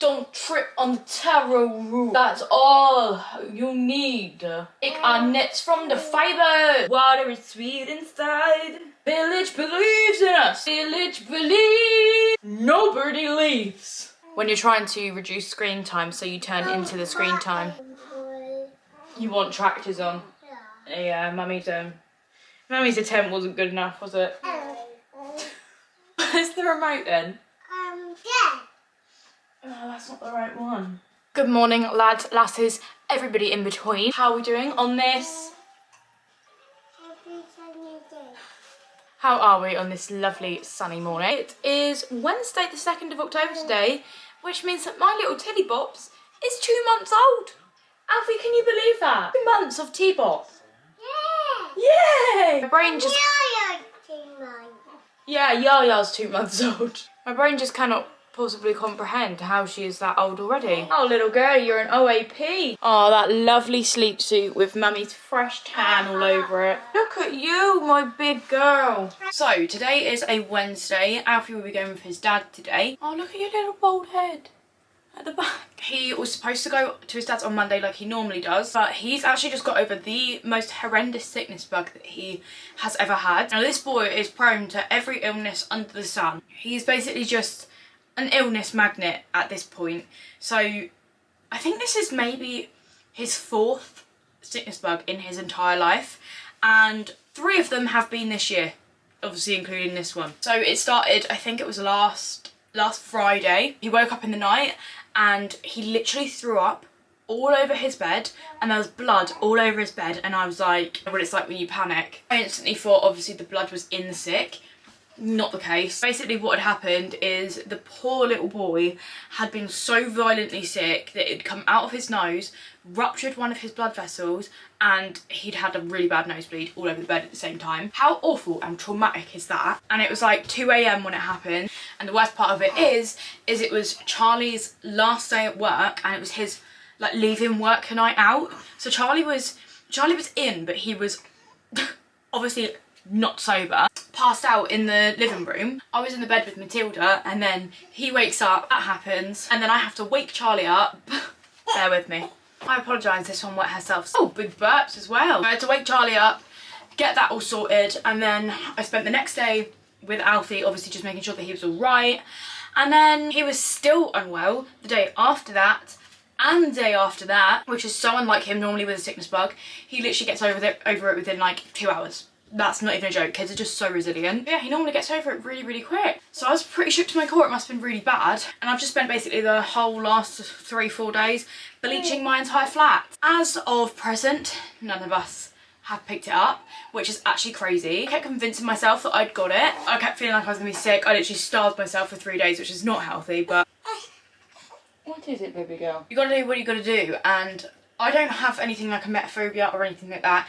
Don't trip on the taro root. That's all you need. Ik are nets from the fiber. Water is sweet inside. Village believes in us. Village believes. Nobody leaves. When you're trying to reduce screen time, so you turn into the screen time. You want tractors on? Yeah, Mummy's attempt wasn't good enough, was it? Where's the remote then? Yeah. Oh, that's not the right one. Good morning, lads, lasses, everybody in between. How are we doing on this? How are we on this lovely sunny morning? It is Wednesday the 2nd of October today, which means that my little Tilly Bops is 2 months old. Alfie, can you believe that? 2 months of T-Bop. Yeah! Yay! My brain just... Yeah, Yaya's 2 months old. My brain just cannot possibly comprehend how she is that old already. Oh, little girl, you're an OAP. Oh, that lovely sleep suit with Mummy's fresh tan all over it. Look at you, my big girl. So, today is a Wednesday. Alfie will be going with his dad today. Oh, look at your little bald head at the back. He was supposed to go to his dad's on Monday like he normally does, but he's actually just got over the most horrendous sickness bug that he has ever had. Now, this boy is prone to every illness under the sun. He's basically just an illness magnet at this point. So I think this is maybe his 4th sickness bug in his entire life, and 3 of them have been this year, obviously including this one. So it started, I think it was last Friday. He woke up in the night and he literally threw up all over his bed, and there was blood all over his bed, and I was like, what it's like when you panic. I instantly thought obviously the blood was in the sick. Not the case. Basically what had happened is the poor little boy had been so violently sick that it had come out of his nose, ruptured one of his blood vessels, and he'd had a really bad nosebleed all over the bed at the same time. How awful and traumatic is that? And it was like 2 AM when it happened, and the worst part of it is it was Charlie's last day at work, and it was his like leaving work night out. So Charlie was in, but he was obviously not sober, passed out in the living room. I was in the bed with Matilda, and then he wakes up, that happens, and then I have to wake Charlie up. Bear with me. I apologise, this one wet herself. Oh, big burps as well. I had to wake Charlie up, get that all sorted, and then I spent the next day with Alfie, obviously just making sure that he was all right. And then he was still unwell the day after that, and the day after that, which is so unlike him normally with a sickness bug. He literally gets over it within like 2 hours. That's not even a joke. Kids are just so resilient. Yeah, he normally gets over it really, really quick. So I was pretty shook to my core. It must have been really bad. And I've just spent basically the whole last 3-4 days bleaching my entire flat. As of present, none of us have picked it up, which is actually crazy. I kept convincing myself that I'd got it. I kept feeling like I was gonna be sick. I literally starved myself for 3 days, which is not healthy, but... What is it, baby girl? You gotta do what you gotta do, and I don't have anything like a metaphobia or anything like that.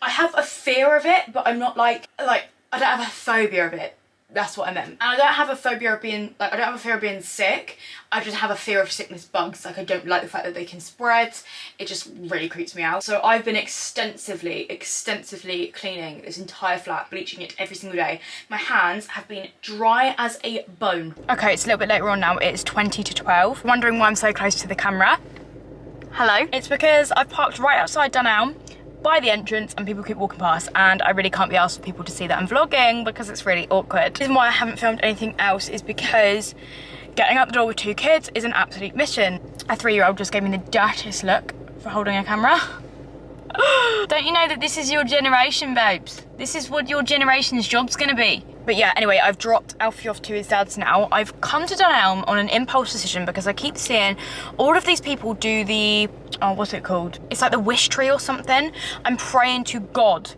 I have a fear of it, but I'm not like, I don't have a phobia of it. That's what I meant. And I don't have a phobia of being, I don't have a fear of being sick. I just have a fear of sickness bugs. Like, I don't like the fact that they can spread. It just really creeps me out. So I've been extensively cleaning this entire flat, bleaching it every single day. My hands have been dry as a bone. Okay, it's a little bit later on now. It's 20 to 12. Wondering why I'm so close to the camera. Hello. It's because I've parked right outside Dunelm by the entrance, and people keep walking past, and I really can't be asked for people to see that I'm vlogging because it's really awkward. The reason why I haven't filmed anything else is because getting out the door with 2 kids is an absolute mission. A 3-year-old just gave me the dirtiest look for holding a camera. Don't you know that this is your generation, babes? This is what your generation's job's gonna be. But yeah, anyway, I've dropped Alfie off to his dad's now. I've come to Dunelm on an impulse decision because I keep seeing all of these people do the, oh, what's it called? It's like the wish tree or something. I'm praying to God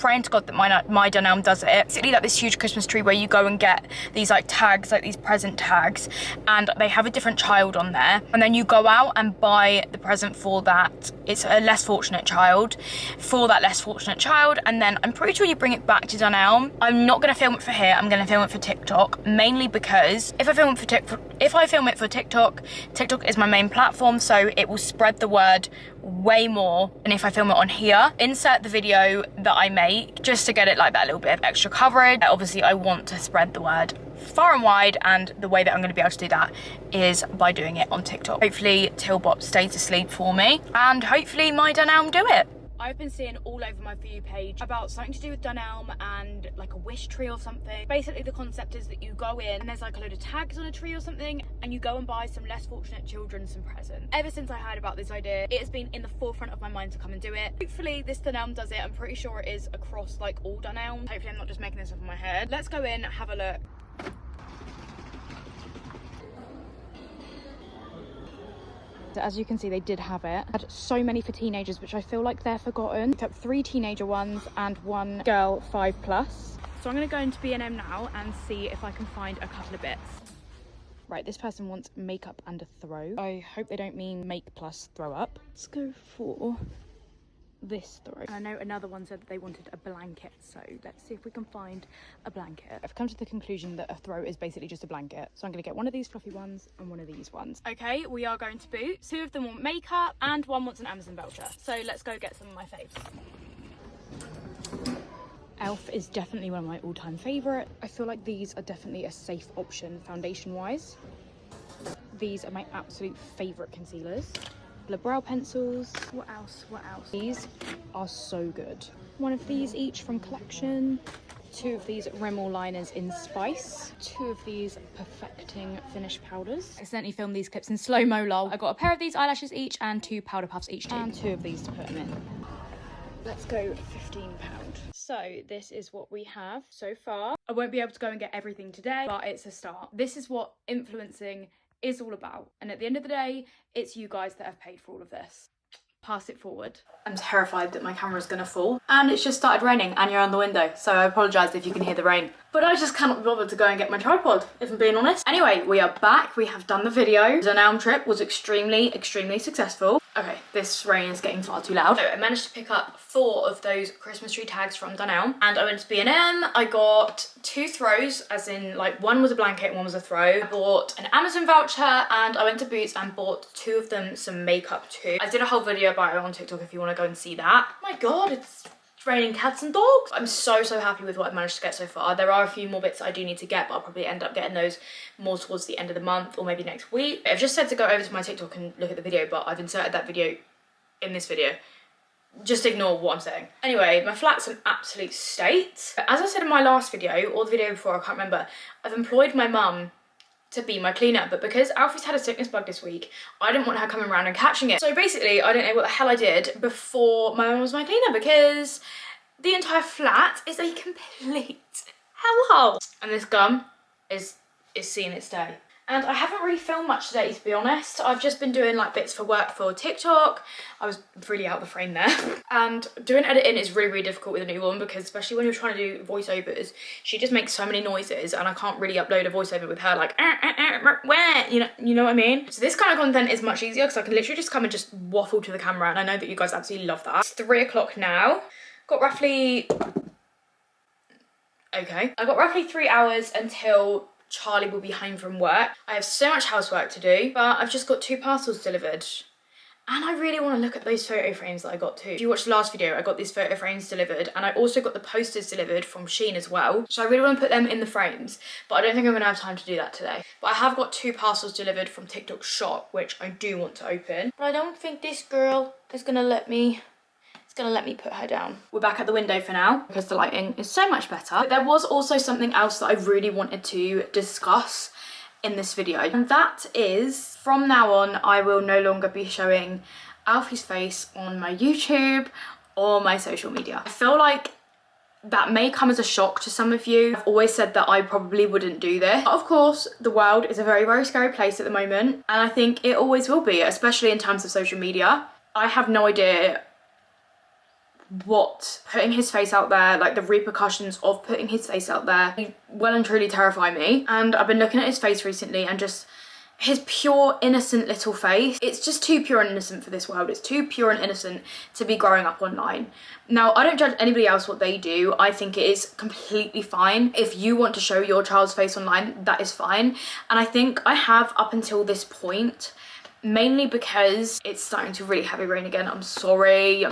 that my Dunelm does it. Basically like this huge Christmas tree where you go and get these like tags, like these present tags, and they have a different child on there, and then you go out and buy the present for that. It's a less fortunate child, for that less fortunate child, and then I'm pretty sure you bring it back to Dunelm. I'm not gonna film it for here, I'm gonna film it for TikTok, mainly because if I film it for TikTok, TikTok is my main platform, so it will spread the word way more than if I film it on here. Insert the video that I made make just to get it like that little bit of extra coverage. Obviously I want to spread the word far and wide, and the way that I'm going to be able to do that is by doing it on TikTok. Hopefully Tilbot stays asleep for me, and hopefully my Dunelm do it. I've been seeing all over my For You page about something to do with Dunelm and like a wish tree or something. Basically the concept is that you go in and there's like a load of tags on a tree or something, and you go and buy some less fortunate children some presents. Ever since I heard about this idea, it has been in the forefront of my mind to come and do it. Hopefully this Dunelm does it. I'm pretty sure it is across like all Dunelm. Hopefully I'm not just making this up in my head. Let's go in, have a look. As you can see, they did have it. Had so many for teenagers, which I feel like they're forgotten. Picked up 3 teenager ones and 1 girl 5+. So I'm gonna go into B&M now and see if I can find a couple of bits. Right, this person wants makeup and a throw. I hope they don't mean make plus throw up. Let's go for this throw. And I know another one said that they wanted a blanket, so let's see if we can find a blanket. I've come to the conclusion that a throw is basically just a blanket, so I'm gonna get one of these fluffy ones and one of these ones. Okay, we are going to Boots. 2 of them want makeup and 1 wants an Amazon voucher, so let's go get some of my faves. Elf is definitely one of my all-time favorite. I feel like these are definitely a safe option foundation wise. These are my absolute favorite concealers. Brow pencils. What else? These are so good. 1 of these each from Collection. 2 of these Rimmel liners in Spice. 2 of these Perfecting Finish powders. I accidentally filmed these clips in slow-mo, lol. I got a pair of these eyelashes each and 2 powder puffs each too. And 2 of these to put them in. Let's go £15. So this is what we have so far. I won't be able to go and get everything today, but it's a start. This is what influencing is all about, and at the end of the day it's you guys that have paid for all of this. Pass it forward. I'm terrified that my camera's gonna fall, and it's just started raining and you're on the window, so I apologise if you can hear the rain, but I just cannot be bothered to go and get my tripod, if I'm being honest. Anyway, we are back. We have done the video. The Dunelm trip was extremely successful. Okay, this rain is getting far too loud. So I managed to pick up 4 of those Christmas tree tags from Dunelm, and I went to B&M. I got 2 throws, as in like 1 was a blanket and 1 was a throw. I bought an Amazon voucher, and I went to Boots and bought 2 of them some makeup too. I did a whole video about it on TikTok if you want to go and see that. Oh my god, it's raining cats and dogs. I'm so happy with what I've managed to get so far. There are a few more bits that I do need to get, but I'll probably end up getting those more towards the end of the month or maybe next week. I've just said to go over to my TikTok and look at the video, but I've inserted that video in this video. Just ignore what I'm saying. Anyway, my flat's an absolute state. As I said in my last video, or the video before, I can't remember, I've employed my mum to be my cleaner, but because Alfie's had a sickness bug this week, I didn't want her coming around and catching it. So basically, I don't know what the hell I did before my mum was my cleaner, because the entire flat is a complete hellhole. And this gum is seeing its day. And I haven't really filmed much today, to be honest. I've just been doing like bits for work for TikTok. I was really out of the frame there. And doing editing is really difficult with a newborn, because especially when you're trying to do voiceovers, she just makes so many noises, and I can't really upload a voiceover with her like, where, you know what I mean? So this kind of content is much easier, because I can literally just come and just waffle to the camera, and I know that you guys absolutely love that. It's 3 o'clock now. Got roughly, okay. I've got roughly 3 hours until Charlie will be home from work. I have so much housework to do, but I've just got 2 parcels delivered. And I really want to look at those photo frames that I got too. If you watched the last video, I got these photo frames delivered, and I also got the posters delivered from Shein as well. So I really want to put them in the frames, but I don't think I'm going to have time to do that today. But I have got 2 parcels delivered from TikTok Shop, which I do want to open. But I don't think this girl is going to let me put her down. We're back at the window for now because the lighting is so much better. But there was also something else that I really wanted to discuss in this video, and that is, from now on, I will no longer be showing Alfie's face on my YouTube or my social media. I feel like that may come as a shock to some of you. I've always said that I probably wouldn't do this. But of course, the world is a very scary place at the moment, and I think it always will be, especially in terms of social media. I have no idea what putting his face out there, like the repercussions of putting his face out there, well and truly terrify me. And I've been looking at his face recently, and just his pure innocent little face, it's just too pure and innocent for this world. It's too pure and innocent to be growing up online. Now, I don't judge anybody else what they do. I think it is completely fine. If you want to show your child's face online, that is fine. And I think I have, up until this point, mainly because it's starting to really heavy rain again. I'm sorry.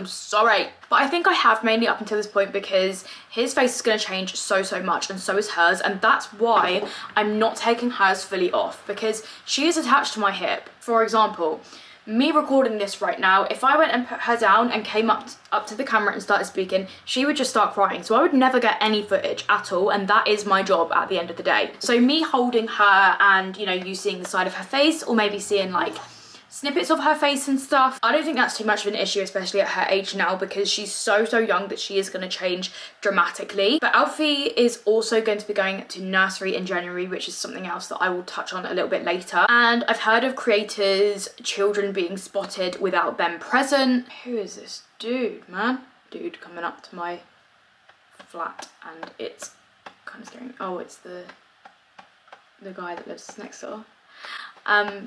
But I think I have mainly up until this point because his face is going to change so much, and so is hers, and that's why I'm not taking hers fully off, because she is attached to my hip. For example, me recording this right now, if I went and put her down and came up to the camera and started speaking, she would just start crying. So I would never get any footage at all, and that is my job at the end of the day. So me holding her and, you know, you seeing the side of her face, or maybe seeing like snippets of her face and stuff, I don't think that's too much of an issue, especially at her age now, because she's so young that she is going to change dramatically. But Alfie is also going to be going to nursery in January, which is something else that I will touch on a little bit later. And I've heard of creators' children being spotted without them present. Who is this dude, man? Dude coming up to my flat, and it's kind of scary. Oh, it's the guy that lives next door.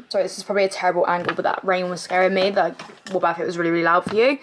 Sorry, this is probably a terrible angle, but that rain was scaring me. Like, what about if it was really loud for you?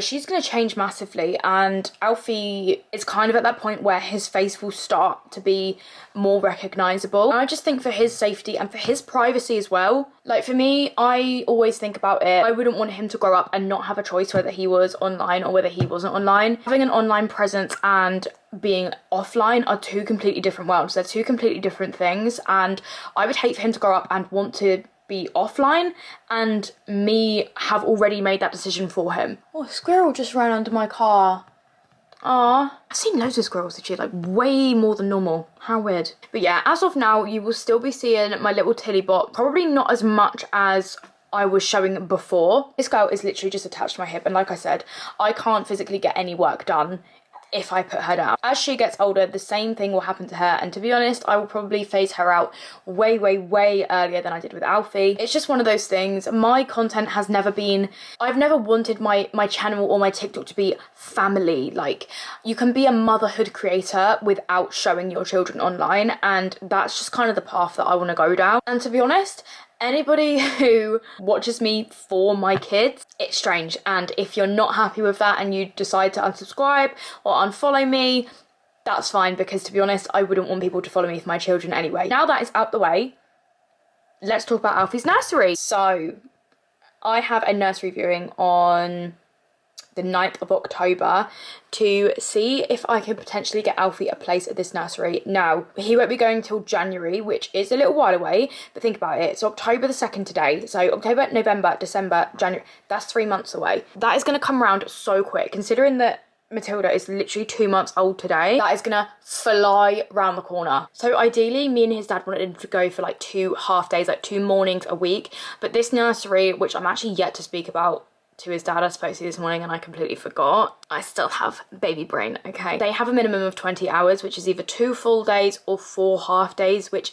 She's going to change massively, and Alfie is kind of at that point where his face will start to be more recognisable. And I just think for his safety and for his privacy as well, like for me, I always think about it. I wouldn't want him to grow up and not have a choice whether he was online or whether he wasn't online. Having an online presence and being offline are two completely different worlds. They're two completely different things, and I would hate for him to grow up and want to be offline and me have already made that decision for him. Oh, a squirrel just ran under my car. Ah, I've seen loads of squirrels this year, like way more than normal. How weird. But yeah, as of now, you will still be seeing my little Tilly bot, probably not as much as I was showing before. This girl is literally just attached to my hip, and like I said, I can't physically get any work done if I put her down. As she gets older, the same thing will happen to her, and to be honest, I will probably phase her out way earlier than I did with Alfie. It's just one of those things. My content has never been, I've never wanted my channel or my TikTok to be family. Like, you can be a motherhood creator without showing your children online, and that's just kind of the path that I want to go down. And to be honest, anybody who watches me for my kids, it's strange, and if you're not happy with that and you decide to unsubscribe or unfollow me, that's fine, because to be honest, I wouldn't want people to follow me for my children anyway. Now that is out the way, let's talk about Alfie's nursery. So I have a nursery viewing on the 9th of October to see if I can potentially get Alfie a place at this nursery. Now, he won't be going till January, which is a little while away, but think about it. It's October the 2nd today. So October, November, December, January, that's 3 months away. That is going to come around so quick, considering that Matilda is literally 2 months old today. That is gonna fly round the corner. So ideally, me and his dad wanted him to go for like 2 half days, like 2 mornings a week. But this nursery, which I'm actually yet to speak about to his dad, I spoke to this morning and I completely forgot. I still have baby brain, okay? They have a minimum of 20 hours, which is either 2 full days or 4 half days, which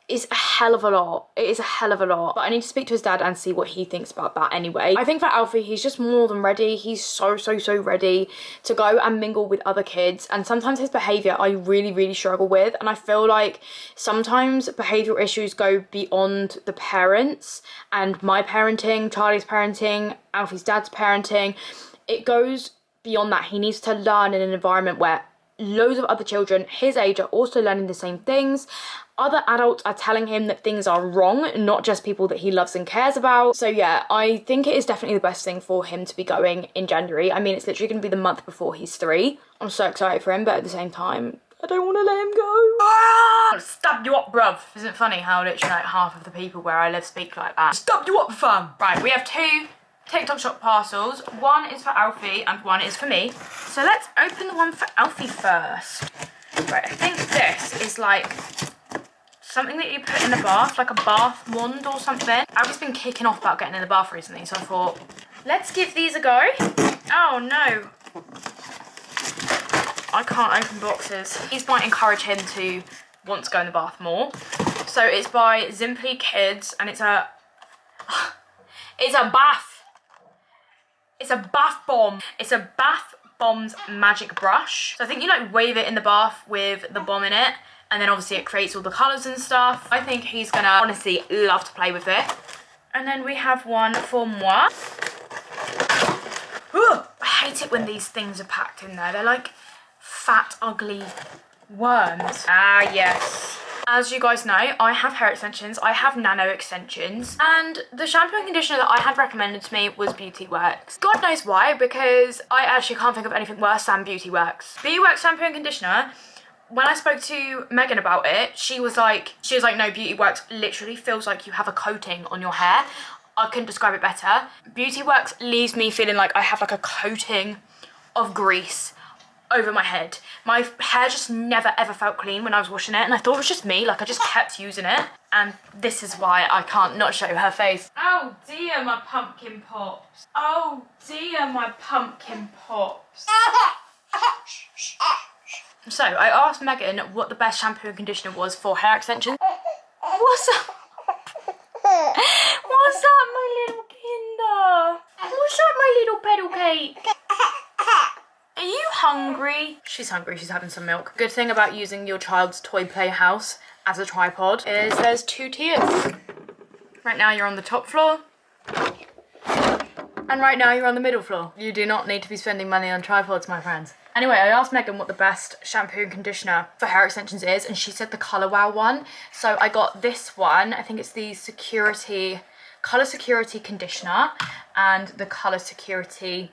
is a hell of a lot. It is a hell of a lot. But I need to speak to his dad and see what he thinks about that anyway. I think for Alfie, he's just more than ready. He's so ready to go and mingle with other kids. And sometimes his behaviour I really struggle with. And I feel like sometimes behavioural issues go beyond the parents and my parenting, Charlie's parenting, Alfie's dad's parenting. It goes beyond that. He needs to learn in an environment where loads of other children his age are also learning the same things. Other adults are telling him that things are wrong, not just people that he loves and cares about. So yeah, I think it is definitely the best thing for him to be going in January. I mean, it's literally going to be the month before he's 3. I'm so excited for him, but at the same time, I don't want to let him go. Ah! Stab you up, bruv. Isn't it funny how literally like half of the people where I live speak like that? Stab you up, fam. Right, we have 2 TikTok shop parcels. One is for Alfie and one is for me. So let's open the one for Alfie first. Right, I think this is like something that you put in the bath, like a bath wand or something. Alfie's been kicking off about getting in the bath recently, so I thought, let's give these a go. Oh no. I can't open boxes. These might encourage him to want to go in the bath more. So it's by Simply Kids, and it's a bath. It's a bath bomb. It's a bath bombs magic brush. So I think you like wave it in the bath with the bomb in it, and then obviously it creates all the colours and stuff. I think he's gonna honestly love to play with it. And then we have one for moi. Ooh, I hate it when these things are packed in there. They're like fat, ugly worms. Ah, yes. As you guys know, I have hair extensions, I have nano extensions, and the shampoo and conditioner that I had recommended to me was Beauty Works. God knows why, because I actually can't think of anything worse than Beauty Works. Beauty Works shampoo and conditioner, when I spoke to Megan about it, she was like, no, Beauty Works literally feels like you have a coating on your hair. I couldn't describe it better. Beauty Works leaves me feeling like I have like a coating of grease over my head. My hair just never ever felt clean when I was washing it, and I thought it was just me, like I just kept using it, and this is why I can't not show her face. Oh dear, my pumpkin pops. Oh dear, my pumpkin pops. So I asked Megan what the best shampoo and conditioner was for hair extensions. What's up? What's up, my little kinder? What's up, my little pedal cake? Are you hungry? She's hungry, she's having some milk. Good thing about using your child's toy playhouse as a tripod is there's 2 tiers. Right now you're on the top floor, and right now you're on the middle floor. You do not need to be spending money on tripods, my friends. Anyway, I asked Megan what the best shampoo and conditioner for hair extensions is, and she said the Colour Wow one. So I got this one. I think it's the Colour Security conditioner and the Colour Security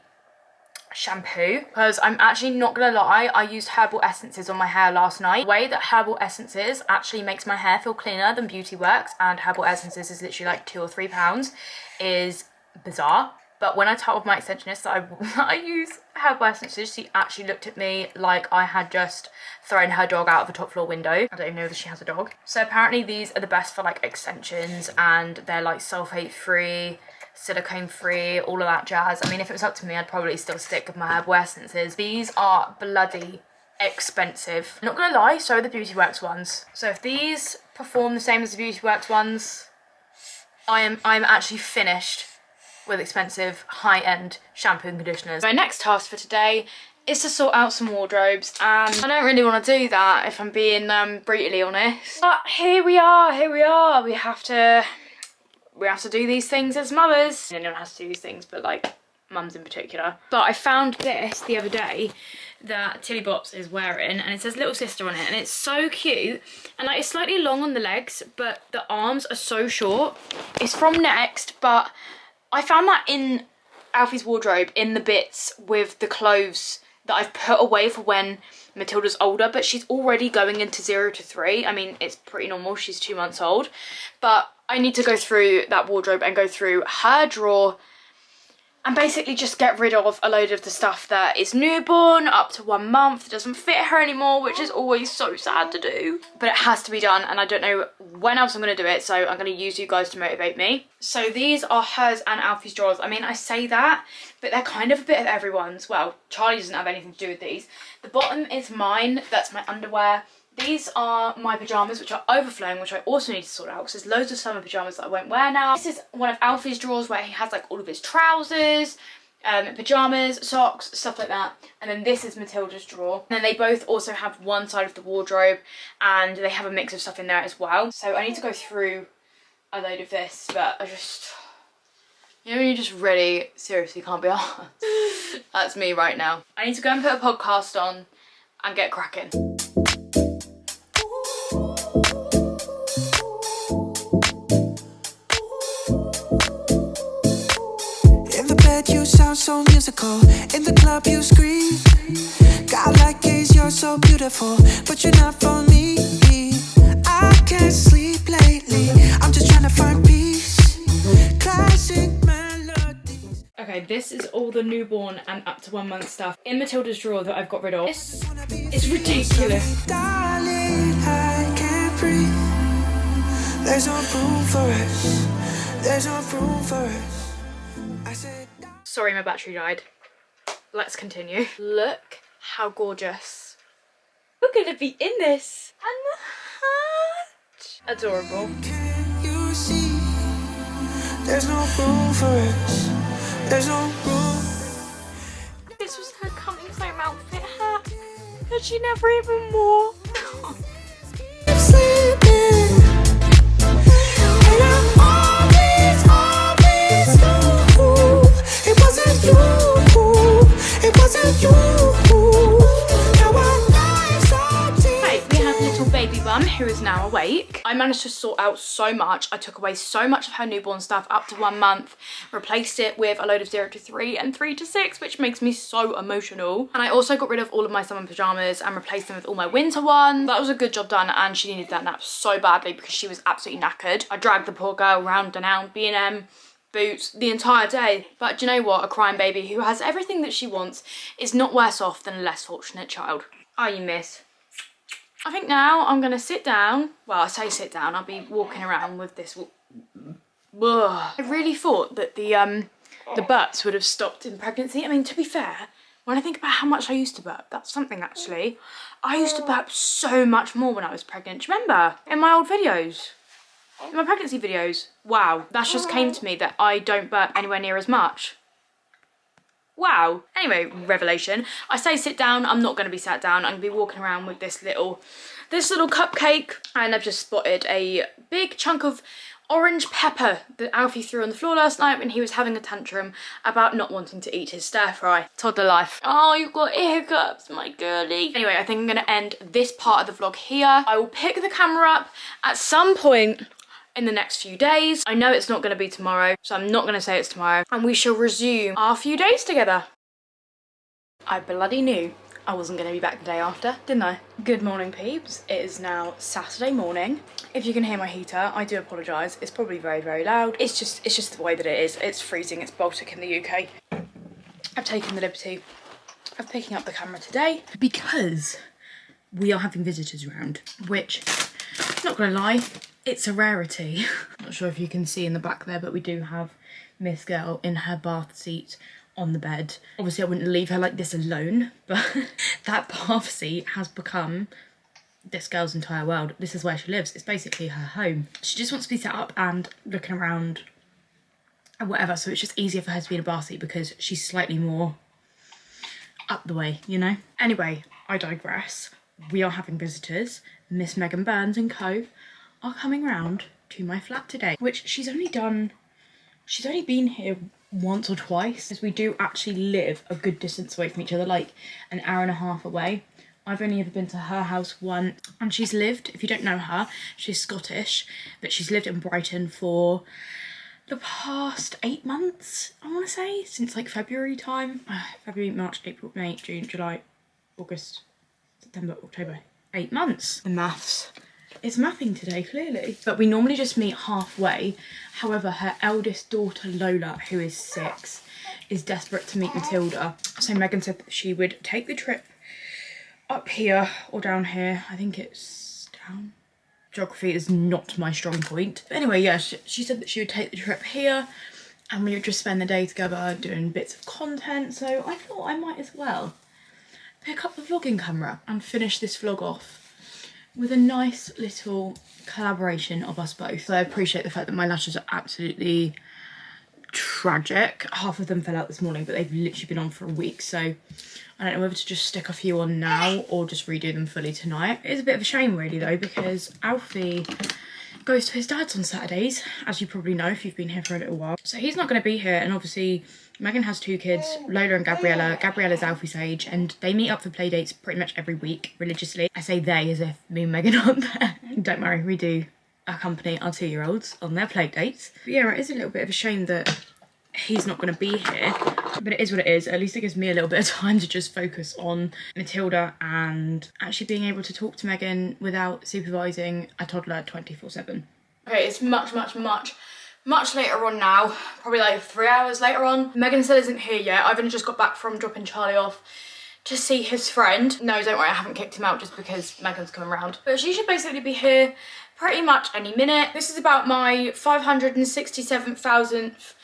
shampoo, because I'm actually not gonna lie, I used herbal essences on my hair last night. The way that herbal essences actually makes my hair feel cleaner than Beauty Works, and herbal essences is literally like £2 or £3, is bizarre. But when I told my extensionist that I use herbal essences, she actually looked at me like I had just thrown her dog out of a top floor window. I don't even know that she has a dog. So apparently these are the best for like extensions, and they're like sulfate free, silicone free, all of that jazz. I mean, if it was up to me, I'd probably still stick with my herbal essences. These are bloody expensive. I'm not gonna lie, so are the Beauty Works ones. So if these perform the same as the Beauty Works ones, I'm actually finished with expensive high-end shampoo and conditioners. My next task for today is to sort out some wardrobes, and I don't really want to do that if I'm being brutally honest. But here we are. We have to do these things as mothers. Anyone has to do these things, but like mums in particular. But I found this the other day that Tilly Bops is wearing, and it says Little Sister on it, and it's so cute, and like it's slightly long on the legs, but the arms are so short. It's from Next, but I found that in Alfie's wardrobe, in the bits with the clothes that I've put away for when Matilda's older, but she's already going into 0 to 3. I mean, it's pretty normal, she's 2 months old, but I need to go through that wardrobe and go through her drawer and basically just get rid of a load of the stuff that is newborn up to 1 month, doesn't fit her anymore, which is always so sad to do. But it has to be done, and I don't know when else I'm going to do it, so I'm going to use you guys to motivate me. So these are hers and Alfie's drawers. I mean, I say that, but they're kind of a bit of everyone's. Well, Charlie doesn't have anything to do with these. The bottom is mine, that's my underwear. These are my pyjamas, which are overflowing, which I also need to sort out, because there's loads of summer pyjamas that I won't wear now. This is one of Alfie's drawers where he has like all of his trousers, pyjamas, socks, stuff like that. And then this is Matilda's drawer. And then they both also have one side of the wardrobe, and they have a mix of stuff in there as well. So I need to go through a load of this, but I just, you know, you just really seriously can't be arsed. That's me right now. I need to go and put a podcast on and get cracking. You sound so musical. In the club you scream. God like gaze, you're so beautiful, but you're not for me. I can't sleep lately. I'm just trying to find peace. Classic melodies. Okay, this is all the newborn and up to 1 month stuff in Matilda's drawer that I've got rid of. This is ridiculous. Darling, I can't breathe. There's no room for us. There's no room for us. I said, sorry, my battery died. Let's continue. Look how gorgeous. We're gonna be in this. And the hat. Adorable. Can you see? There's no room for us. There's no room. This was her coming home outfit hat that she never even wore. I'm sleeping. And I always knew it wasn't you. It wasn't you. Now our lives are deep. Right, we have little baby bum who is now now awake. I managed to sort out so much. I took away so much of her newborn stuff up to 1 month, replaced it with a load of 0 to 3 and 3 to 6, which makes me so emotional. And I also got rid of all of my summer pajamas and replaced them with all my winter ones. That was a good job done, and she needed that nap so badly because she was absolutely knackered. I dragged the poor girl round and out, B&M, Boots, the entire day. But do you know what? A crying baby who has everything that she wants is not worse off than a less fortunate child. Are you, miss? I think now I'm gonna sit down. Well, I say sit down, I'll be walking around with this. Ugh. I really thought that the burps would have stopped in pregnancy. I mean, to be fair, when I think about how much I used to burp, that's something actually. I used to burp so much more when I was pregnant. Do you remember? In my old videos. In my pregnancy videos. Wow, that just came to me that I don't burp anywhere near as much. Wow. Anyway, revelation. I say sit down, I'm not gonna be sat down. I'm gonna be walking around with this little cupcake, and I've just spotted a big chunk of orange pepper that Alfie threw on the floor last night when he was having a tantrum about not wanting to eat his stir fry. Toddler life. Oh, you've got hiccups, my girly. Anyway, I think I'm gonna end this part of the vlog here. I will pick the camera up at some point in the next few days. I know it's not going to be tomorrow, so I'm not going to say it's tomorrow, and we shall resume our few days together. I bloody knew I wasn't going to be back the day after, didn't I? Good morning, peeps. It is now Saturday morning. If you can hear my heater, I do apologise. It's probably very, very loud. It's just the way that it is. It's freezing. It's Baltic in the UK. I've taken the liberty of picking up the camera today because we are having visitors around, which, not gonna lie, it's a rarity. Not sure if you can see in the back there, but we do have Miss Girl in her bath seat on the bed. Obviously I wouldn't leave her like this alone, but that bath seat has become this girl's entire world. This is where she lives. It's basically her home. She just wants to be set up and looking around and whatever, so it's just easier for her to be in a bath seat because she's slightly more up the way, you know? Anyway, I digress. We are having visitors. Miss Megan Burns and co are coming round to my flat today, which she's only been here once or twice, because we do actually live a good distance away from each other, like an hour and a half away. I've only ever been to her house once, and she's lived, if you don't know her, she's Scottish, but she's lived in Brighton for the past 8 months, I want to say, since like February time. February, March, April, May, June, July, August, September, October. 8 months. The maths. It's mapping today, clearly. But we normally just meet halfway. However, her eldest daughter, Lola, who is 6, is desperate to meet Matilda. So Megan said that she would take the trip up here or down here. I think it's down. Geography is not my strong point. But anyway, yeah, she said that she would take the trip here and we would just spend the day together doing bits of content. So I thought I might as well pick up the vlogging camera and finish this vlog off with a nice little collaboration of us both. So I appreciate the fact that my lashes are absolutely tragic. Half of them fell out this morning, but they've literally been on for a week, so I don't know whether to just stick a few on now or just redo them fully tonight. It is a bit of a shame really though, because Alfie goes to his dad's on Saturdays, as you probably know if you've been here for a little while. So he's not going to be here, and obviously Megan has 2 kids, Lola and Gabriella. Gabriella's Alfie's age, and they meet up for play dates pretty much every week, religiously. I say they as if me and Megan aren't there. Don't worry, we do accompany our 2-year-olds on their play dates. But yeah, it is a little bit of a shame that he's not going to be here, but it is what it is. At least it gives me a little bit of time to just focus on Matilda and actually being able to talk to Megan without supervising a toddler 24/7. Okay, it's much later on now, probably like 3 hours later on. Megan still isn't here yet. I've only just got back from dropping Charlie off to see his friend. No, don't worry, I haven't kicked him out just because Megan's coming round. But she should basically be here pretty much any minute. This is about my 567,000th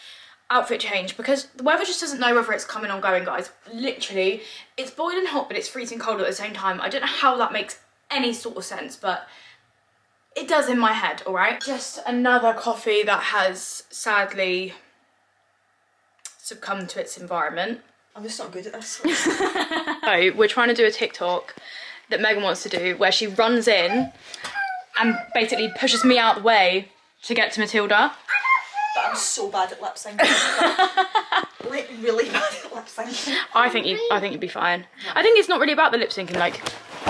outfit change because the weather just doesn't know whether it's coming or going, guys. Literally, it's boiling hot but it's freezing cold at the same time. I don't know how that makes any sort of sense, but it does in my head, all right? Just another coffee that has sadly succumbed to its environment. I'm just not good at this. So we're trying to do a TikTok that Megan wants to do where she runs in and basically pushes me out the way to get to Matilda. But I'm so bad at lip syncing. Like really bad at lip syncing. I think you'd be fine. I think it's not really about the lip syncing, like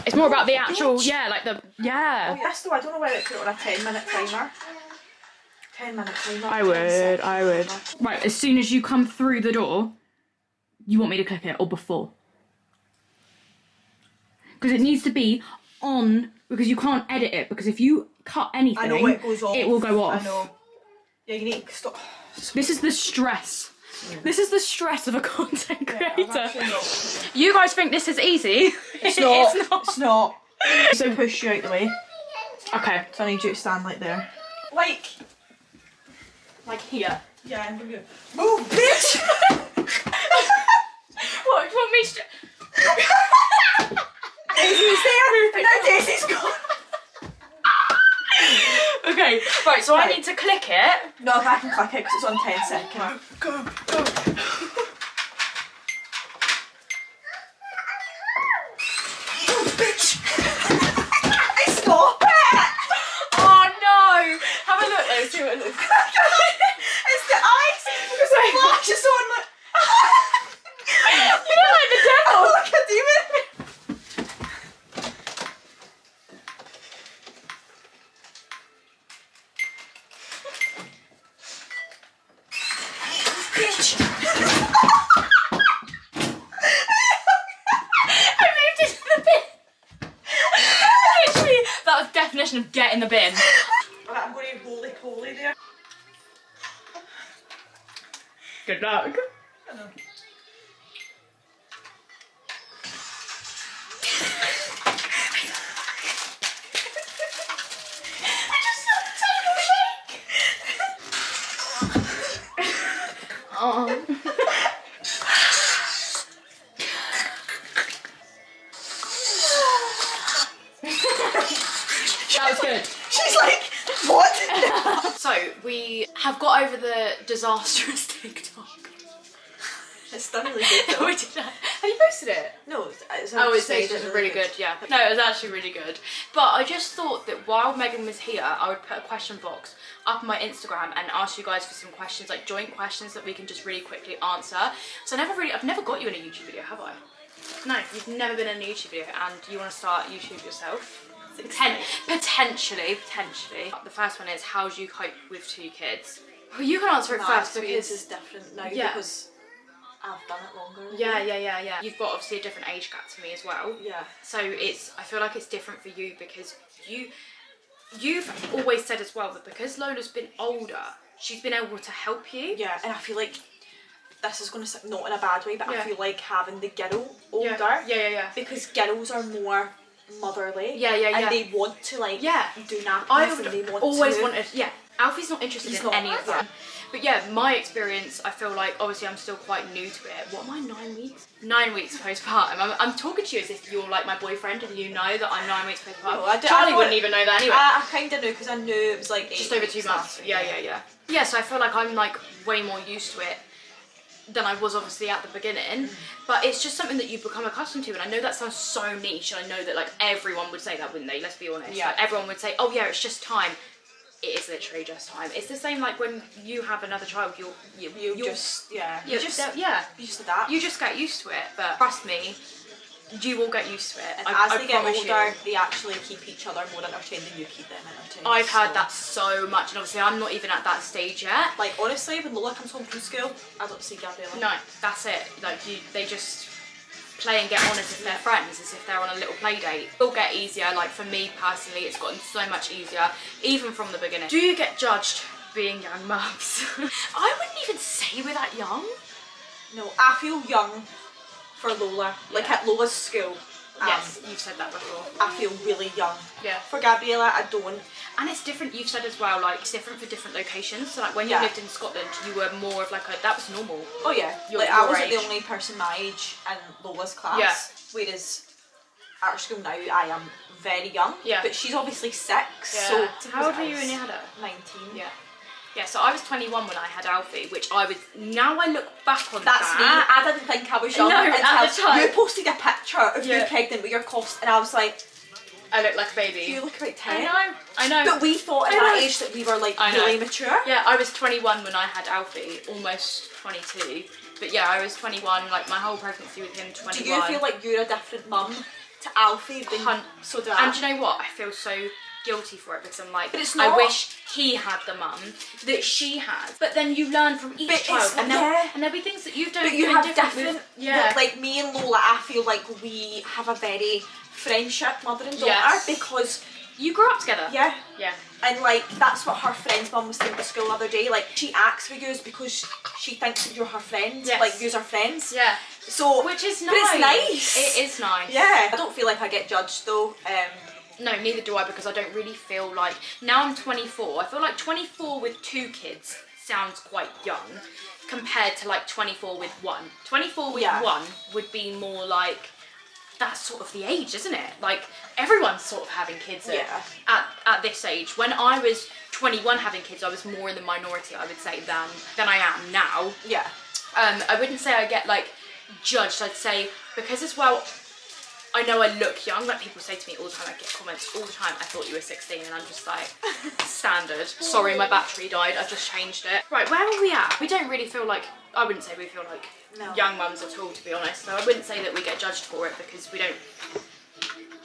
it's more about the actual, yeah, like the Yeah. Oh yes, though, I don't know whether to put it on a 10-minute timer. 10-minute timer. I would. Right, as soon as you come through the door, you want me to click it or before? Because it needs to be on, because you can't edit it, because if you cut anything, I know it goes off. It will go off. I know. Yeah, you need to stop. This is the stress. This is the stress of a content creator. Yeah, You guys think this is easy? it's not. It's not. It's not. So push you out the way. Okay. So I need you to stand like there. Like here. Yeah, I'm gonna go. Move, bitch! What? Do you want me to... Daisy's there! Now Daisy's gone! Okay, right, so I need to click it. No, I can click it because it's on 10 seconds. Go. Oh, bitch! Stop it! Oh no! Have a look though, see what it looks like. It's the eyes! Because the flash is on my... You look like the devil! Oh, look at demon! Bitch! I moved into the bin! Literally, that was definition of get in the bin. Alright, I'm going to roly-poly there. Good luck. I know. Oh. That was good. She's like, what? So, we have got over the disastrous TikTok. It's done really good though. We did that. Have you posted it? No, it's Really good, yeah. No, it was actually really good. But I just thought that while Megan was here, I would put a question box up on my Instagram and ask you guys for some questions, like joint questions that we can just really quickly answer. So I've never got you in a YouTube video, have I? No, you've never been in a YouTube video and you want to start YouTube yourself? Potentially. The first one is, how do you cope with 2 kids? Well, you can answer it first because because... it's different now Yeah. because I've done it longer. Yeah. You've got obviously a different age gap to me as well. Yeah. So I feel like it's different for you because you've always said as well that because Lola's been older, she's been able to help you. Yeah, and I feel like this is going to sound not in a bad way, but Yeah. I feel like having the girl older. Yeah. Because girls are more motherly. Yeah. And they want to like do nappies I and they want always to. wanted, Alfie's not interested He's in not, any of that. But yeah, my experience, I feel like, obviously I'm still quite new to it. What am I, 9 weeks? 9 weeks postpartum. I'm talking to you as if you're like my boyfriend and you know that I'm 9 weeks postpartum. No, Charlie wouldn't even know that anyway. I kind of knew because I knew it was like Just over 2 months. Yeah. Yeah, so I feel like I'm like way more used to it than I was obviously at the beginning, but it's just something that you become accustomed to, and I know that sounds so niche, and I know that like everyone would say that, wouldn't they? Let's be honest. Yeah. Like, everyone would say, oh yeah, it's just time. It is literally just time. It's the same like when you have another child, you just adapt. You just get used to it, but trust me, you will get used to it. And I as they get promise older, you. they actually keep each other more entertained than you keep them entertained. I've heard that so much, and obviously I'm not even at that stage yet. Like honestly, when Lola comes home from school, I don't see Gabriella. No, that's it. Like they just play and get on as if they're friends, as if they're on a little play date. It'll get easier. Like for me personally, it's gotten so much easier, even from the beginning. Do you get judged being young mums? I wouldn't even say we're that young. No, I feel young for Lola. Like at Lola's school. Yes, you've said that before. I feel really young. Yeah. For Gabriella, I don't. And it's different, you've said as well, like, it's different for different locations. So, like, when you Yeah. lived in Scotland, you were more of, like, that was normal. Oh, yeah. Your I wasn't age. the only person my age in Lola's class. Yeah. Whereas at our school now, I am very young. Yeah. But she's obviously 6. Yeah. So How old were you when you had her? 19. Yeah. Yeah, so I was 21 when I had Alfie, which I was, now I look back on That's me. that. I didn't think I was young No, until at the time. you posted a picture of you Yeah. pregnant with your cost, and I was like, I look like a baby. you look about 10. I know. But we thought at I that know. age that we were like I know. really mature. Yeah, I was 21 when I had Alfie, almost 22. But yeah, I was 21, like my whole pregnancy with him, 21. Do you feel like you're a different mum to Alfie, then so do I. And do you know what? I feel so guilty for it because I'm like, but it's not. I wish he had the mum that she has. But then you learn from each child, and there'll be things that you've done. But you have different. Yeah. Like me and Lola, I feel like we have a very friendship, mother and daughter, because you grew up together. Yeah. Yeah. And like that's what her friend's mum was saying at school the other day. Like she acts with you because she thinks that you're her friend. Yes. Like you're friends. Yeah. So which is nice. But it's nice. It is nice. Yeah. I don't feel like I get judged though. No, neither do I, because I don't really feel like, now I'm 24, I feel like 24 with 2 kids sounds quite young compared to like 24 with 1. 24 with 1 would be more like, that's sort of the age, isn't it? Like everyone's sort of having kids at this age. When I was 21 having kids, I was more in the minority, I would say, than I am now. Yeah. I wouldn't say I get like judged, I'd say, because as well, I know I look young, like people say to me all the time, I get comments all the time, I thought you were 16, and I'm just like, standard. Sorry, my battery died, I've just changed it. Right, where are we at? We don't really feel like, I wouldn't say we feel like young mums at all, to be honest. So I wouldn't say that we get judged for it, because we don't,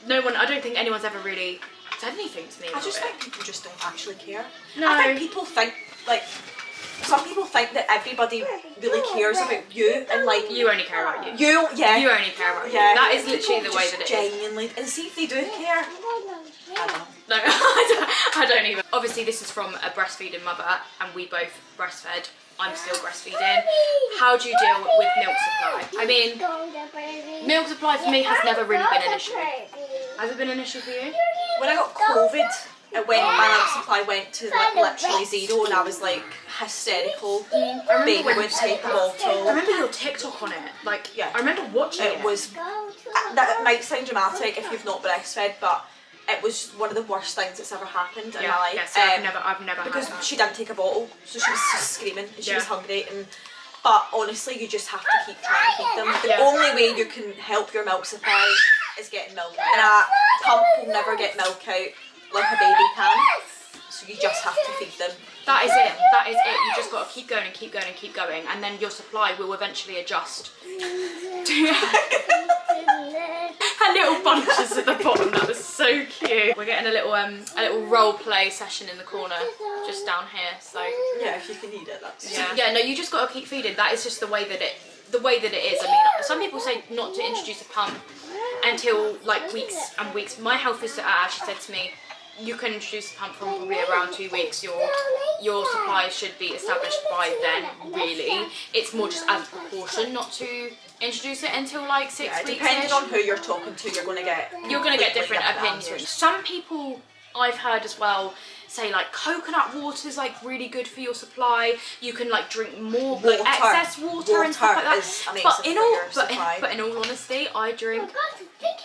I don't think anyone's ever really said anything to me about I just it. think people just don't actually care. No. I think people think, like, some people think that everybody really cares about you, and like you only care about you. You only care about you. Yeah. That is literally the way that it is. Genuinely, and see if they do care. I don't. No, I don't even. Obviously, this is from a breastfeeding mother, and we both breastfed. I'm still breastfeeding. How do you deal with milk supply? I mean, milk supply for me has never really been an issue. Has it been an issue for you? When I got COVID, my milk supply went to like literally 0, and I was like hysterical. Baby would take a bottle. I remember your TikTok on it. Like, I remember watching it. It was. That might sound dramatic if you've not breastfed, but it was one of the worst things that's ever happened in my life. Yes, I've never because had that. she didn't take a bottle, so she was just screaming and she was hungry. But honestly, you just have to keep trying to feed them. The only way you can help your milk supply is getting milk, and a pump will never get milk out like a baby can. So you just have to feed them. That is it. That is it. You just got to keep going and keep going and keep going, and then your supply will eventually adjust. Her little bunches at the bottom. That was so cute. We're getting a little role play session in the corner, just down here. So yeah, if you can eat it, that's yeah. No, you just got to keep feeding. That is just the way that it is. I mean, some people say not to introduce a pump until like weeks and weeks. My health visitor actually said to me, you can introduce a pump from probably around 2 weeks. Your supply should be established by then, really. It's more just as a precaution not to introduce it until like 6 weeks. Depending on who you're talking to, you're gonna get different opinions. Some people I've heard as well say like coconut water is like really good for your supply. You can like drink more like excess water and stuff like that. But in all honesty, I drink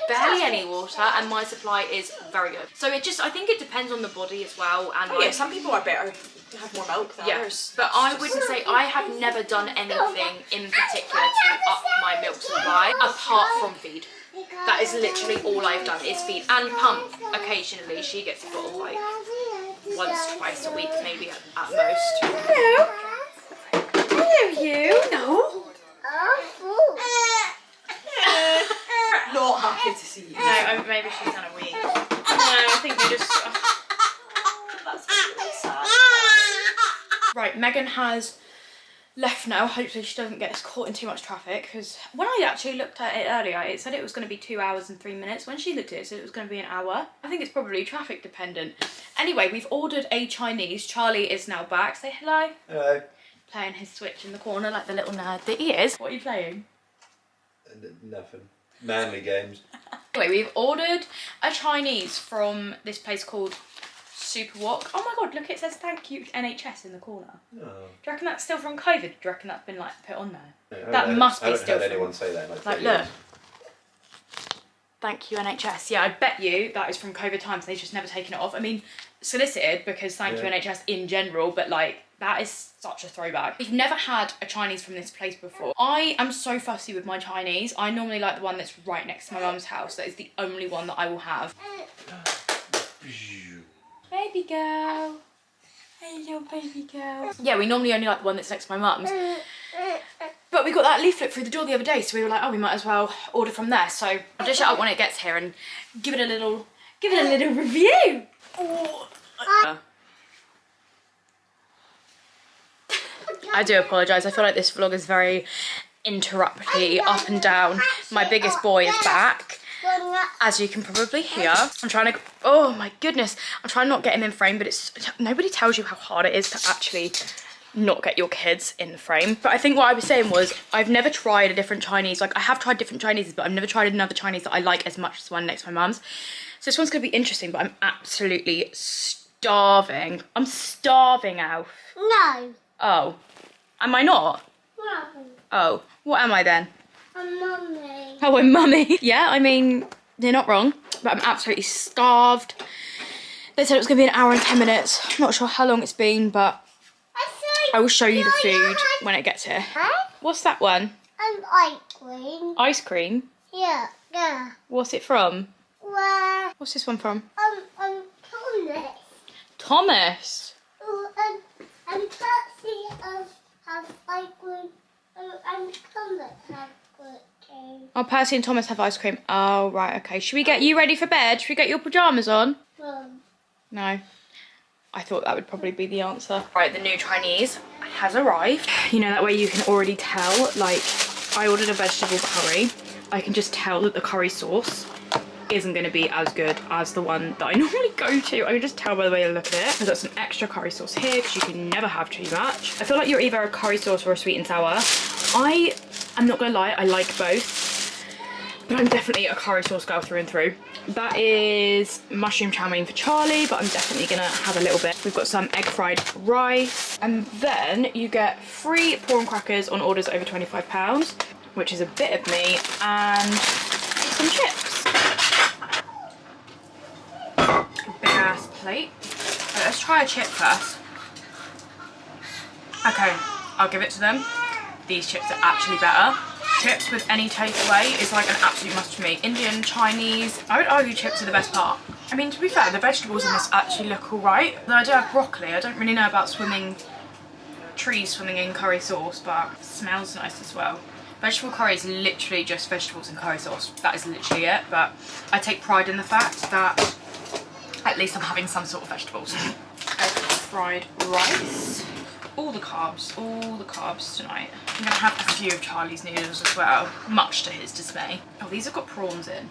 barely any water, and my supply is very good. So I think it depends on the body as well. And yeah, some people are better to have more milk than others. But I wouldn't say I have never done anything in particular to up my milk supply apart from feed. That is literally all I've done is feed and pump. Occasionally, she gets a bottle like once, twice a week, maybe at most. Hello. Hello, you. No. Not happy to see you. No, maybe she's done a wee. No, I think we just. That's really sad. Right, Megan has left now. Hopefully she doesn't get caught in too much traffic, because when I actually looked at it earlier, it said it was going to be 2 hours and 3 minutes. When she looked at it, it said it was going to be an hour. I think it's probably traffic dependent. Anyway, we've ordered a Chinese. Charlie is now back. Say hello. Hello. Playing his Switch in the corner like the little nerd that he is. What are you playing? Nothing. Manly games. Anyway, we've ordered a Chinese from this place called Super Wok. Oh my god, look, it says Thankyou NHS in the corner. Oh. Do you reckon that's still from COVID? Do you reckon that's been like put on there? No, That must be still I haven't heard from... anyone say that in Like, 3 look. years. Thank you NHS. Yeah, I bet you that is from COVID times. They've just never taken it off. I mean, solicited because thank you NHS in general, but like that is such a throwback. We've never had a Chinese from this place before. I am so fussy with my Chinese. I normally like the one that's right next to my mum's house. That is the only one that I will have. Baby girl. Hello, baby girl. Yeah, we normally only like the one that's next to my mum's. But we got that leaflet through the door the other day, so we were like, oh, we might as well order from there. So I'll dish it up when it gets here and give it a little review. Oh. I do apologise. I feel like this vlog is very interrupty, up and down. My biggest boy is back, as you can probably hear. I'm trying to, oh my goodness, I'm trying not to get him in frame, but it's, nobody tells you how hard it is to actually not get your kids in the frame. But I think what I was saying was, I've never tried a different Chinese. Like, I have tried different Chineses, but I've never tried another Chinese that I like as much as the one next to my mum's. So this one's gonna be interesting, but I'm absolutely starving. I'm starving, Alf. No. Oh. Am I not? No. Oh. What am I then? A mummy. Oh, I'm mummy. Yeah, I mean, they're not wrong, but I'm absolutely starved. They said it was gonna be an hour and 10 minutes. I'm not sure how long it's been, but I will show you the food when it gets here. Huh? What's that one? Ice cream. Ice cream? Yeah, yeah. What's it from? Where? What's this one from? Thomas. Thomas. Oh, Patsy have ice cream. And Thomas have cream. Oh, Percy and Thomas have ice cream. Oh, right, okay. Should we get you ready for bed? Should we get your pyjamas on? No. I thought that would probably be the answer. Right, the new Chinese has arrived. You know, that way you can already tell, like, I ordered a vegetable curry. I can just tell that the curry sauce isn't going to be as good as the one that I normally go to. I can just tell by the way I look at it. I've got some extra curry sauce here because you can never have too much. I feel like you're either a curry sauce or a sweet and sour. I'm not going to lie, I like both, but I'm definitely a curry sauce girl through and through. That is mushroom chow mein for Charlie, but I'm definitely going to have a little bit. We've got some egg fried rice, and then you get free prawn crackers on orders over £25, which is a bit of meat, and some chips. Big ass plate. Right, let's try a chip first. Okay, I'll give it to them. These chips are actually better. Chips with any takeaway is like an absolute must for me. Indian, Chinese, I would argue chips are the best part. I mean, to be fair, the vegetables in this actually look alright. Though I do have broccoli. I don't really know about trees swimming in curry sauce, but it smells nice as well. Vegetable curry is literally just vegetables and curry sauce. That is literally it, but I take pride in the fact that at least I'm having some sort of vegetables. Egg fried rice. All the carbs tonight. I'm gonna have a few of Charlie's noodles as well, much to his dismay. Oh, these have got prawns in.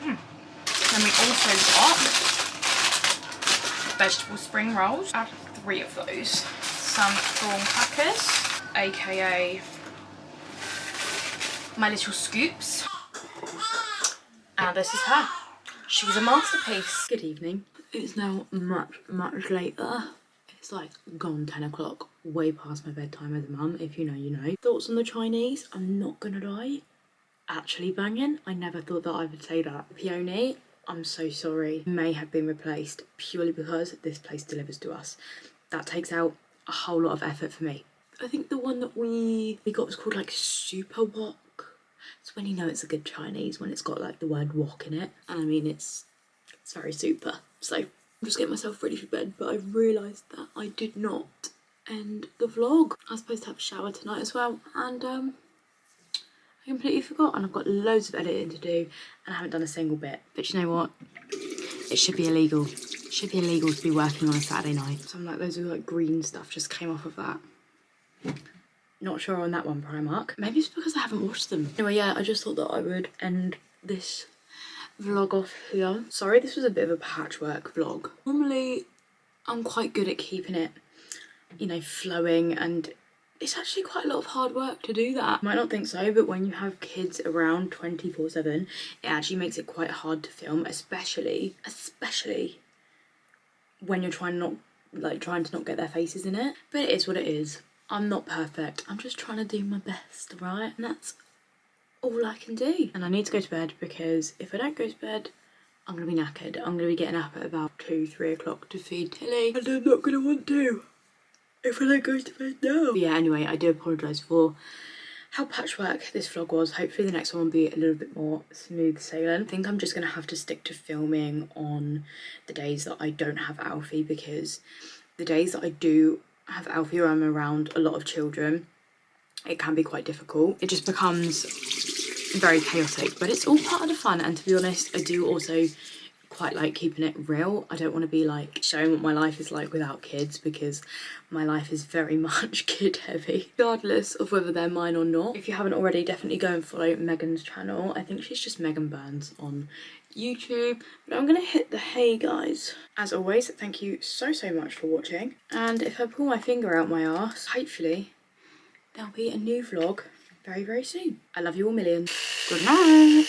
Then we also got vegetable spring rolls. I have 3 of those. Some prawn crackers, aka my little scoops. And this is her. She's a masterpiece. Good evening. It's now much later. It's like gone 10 o'clock, way past my bedtime as a mum. If you know, you know. Thoughts on the Chinese? I'm not gonna lie. Actually banging. I never thought that I would say that. Peony, I'm so sorry, may have been replaced purely because this place delivers to us. That takes out a whole lot of effort for me. I think the one that we got was called like Super Wok. It's when you know it's a good Chinese, when it's got like the word wok in it. And I mean, it's very super. So I'm just getting myself ready for bed, but I realised that I did not end the vlog. I was supposed to have a shower tonight as well, and I completely forgot, and I've got loads of editing to do, and I haven't done a single bit. But you know what? It should be illegal. It should be illegal to be working on a Saturday night. So I'm like, those are like green stuff just came off of that. Not sure on that one, Primark. Maybe it's because I haven't washed them. Anyway, yeah, I just thought that I would end this vlog off here. Sorry, this was a bit of a patchwork vlog. Normally, I'm quite good at keeping it, you know, flowing, and it's actually quite a lot of hard work to do that. You might not think so, but when you have kids around 24/7, it actually makes it quite hard to film, especially when you're trying to not get their faces in it. But it is what it is. I'm not perfect. I'm just trying to do my best, right? And that's all I can do. And I need to go to bed, because if I don't go to bed, I'm gonna be knackered. I'm gonna be getting up at about 2-3 o'clock to feed Tilly, and I'm not gonna want to if I don't go to bed now. But yeah, anyway, I do apologise for how patchwork this vlog was. Hopefully the next one will be a little bit more smooth sailing. I think I'm just gonna have to stick to filming on the days that I don't have Alfie, because the days that I do have Alfie or I'm around a lot of children, it can be quite difficult. It just becomes very chaotic, but it's all part of the fun. And to be honest, I do also quite like keeping it real. I don't want to be like showing what my life is like without kids, because my life is very much kid heavy, regardless of whether they're mine or not. If you haven't already, definitely go and follow Megan's channel. I think she's just Megan Burns on YouTube. But I'm gonna hit the hay, guys. As always, thank you so much for watching, and if I pull my finger out my arse, hopefully there'll be a new vlog very soon. I love you all millions. Good night.